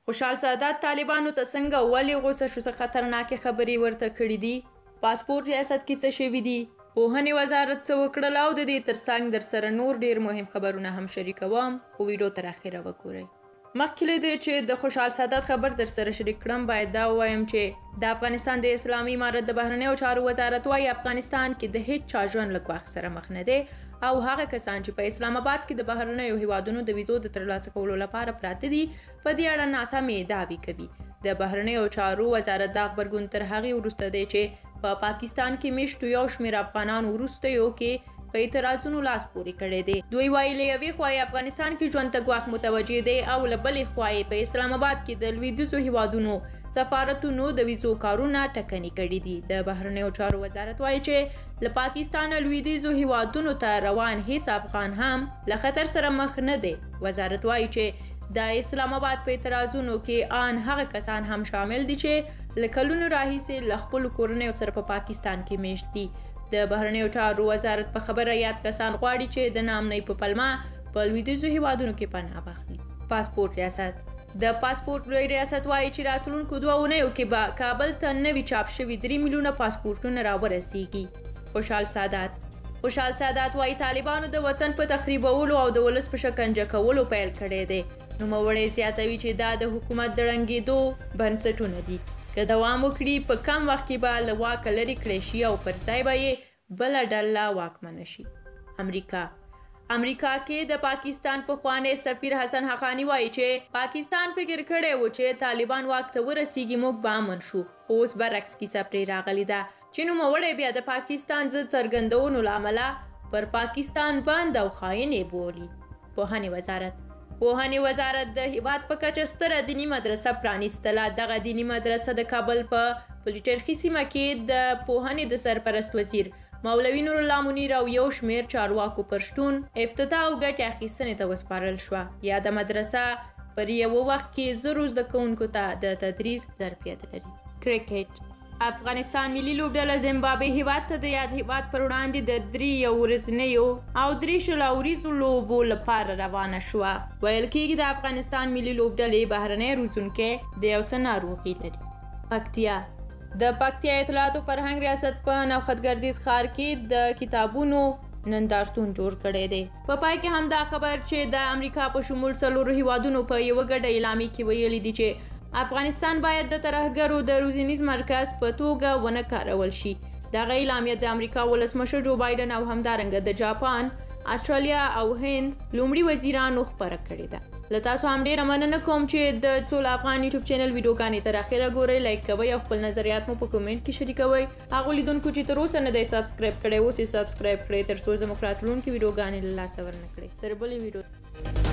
خوشحال سادات طالبانو ته څنګه ولې غوسه شو څه خطرناکې خبرې ورته کړي دي؟ پاسپورت ریاست کې څه شوي دي؟ پوهنې وزارت څه وکړل او د دې ترڅنګ درسره نور ډیر مهم خبرونه هم شریکوم، خو ویډیو تر اخره وګورئ. مخکې له دې چې د خوشحال سادات خبر درسره شریک کړم باید دا ووایم چې د افغانستان د اسلامي امارت د بهرنیو چارو وزارت وايي افغانستان کې د هیڅ چا ژوند له ګواښ سره مخ نه دی او هغه کسان چې په اسلام آباد کې د بهرنیو هیوادونو د ویزو د ترلاسه کولو لپاره پراته دي په دې اړه ناسمې دعوې کوي. د بهرنیو چارو وزارت دا غبرګون تر هغې وروسته دی چې په پاکستان کې میشتو یو شمېر افغانان وروستیو کې په اعتراضونو لاس پورې کړی دی. دوی وایي له یوې خوا یې افغانستان کې ژوند ته ګواښ متوجه دی او له بلې خوا یې په اسلام آباد کې د لویدیځو هیوادونو سفارتونو د ویزو کارونه ټکني کړي دي. د بهرنیو چارو وزارت وایي چې له پاکستان لویدیځو هیوادونو ته روان هیڅ افغان هم له خطر سره مخ نه دی. وزارت وایي چې د اسلام آباد په اعتراضونو کې آن هغه کسان هم شامل دي چې له کلونو راهیسې له خپلو کورنیو سره په پاکستان کې میشت دي. د بهرنیو چارو وزارت په خبره یاد کسان غواړي چې د نامنۍ په پلمه په لویدیځو هیوادونو کې پناه واخلي. پاسپورت ریاست د پاسپورت ریاست وایي چې راتلونکو 2 اونیو کې به کابل ته نوي چاپ شوي 3 میلیونه پاسپورتونه راورسیږي. خوشحال سادات وایي طالبانو د وطن په تخریبولو او د ولس په شکنجه کولو پیل کړی دی. نوموړی زیاتوي چې دا د حکومت د ړنګېدو بنسټونه دي. که دوام وکړي په کم وخت کې به له واکه لرې کړی شي او پر ځای به یې بله ډله واکمنه شي. امریکا کې د پاکستان پخوانی سفیر حسن حقانی وایي چې پاکستان فکر کړی و چې طالبان واک ته ورسیږي موږ به امن شو، خو اوس برعکس کیسه پرې راغلې ده چې نوموړی بیا د پاکستان ضد څرګندونو له امله پر پاکستان بند او خاین یې بولي. پوهنې وزارت د هیواد په کچه ستره دیني مدرسه پرانیستله. دغه دیني مدرسه د کابل په پلچرخي سیمه کې د پوهنې د سرپرست وزیر مولوي نور الله منیر او یو شمېر چارواکو پر شتون افتتاح او ګټې اخیستنې ته وسپارل شوه. یاده مدرسه پر یوه وخت کې 0 زده کوونکو ته د تدریس ظرفیت لري. کرکټ افغانستان ملي لوبډله زیمبابوې هیواد ته د یاد هیواد پر وړاندې د 3 ورځنیو او 3 اوریزو لوبو لپاره روانه شوه. ویل کېږي د افغانستان ملي لوبډلې بهرنی روزونکی د یو څه ناروغي لري. د پکتیا اطلاعات او فرهنګ ریاست په نوښتګردیز ښار کې د کتابونو نندارتون جوړ کړی دی. په پای کې هم دا خبر چې د امریکا په شمول 4 هیوادونو په یوه ګډه اعلامیه کې ویلي دي چې افغانستان باید د ترهګرو د روزنیز مرکز په توګه ونه کارول شي. دغه اعلامیه د امریکا ولسمشر جو بایدن او همدارنګه د جاپان، استرالیا او هند لومړي وزیرانو خپره کړې ده. له تاسو هم ډیره مننه کوم چې د ټول افغان یوټیوب چینل ویډیوګانې تر اخره ګورئ، لایک کوئ او خپل نظریات مو په کومنټ کې شریکوئ. هغو لیدونکو چې تر اوسه نه دی سبسکرایب کړی اوس یې سبسکرایب کړئ تر څو زموږ راتلونکي ویډیوګانې له لاسه ورنه کړئ. تر بلې ویډیو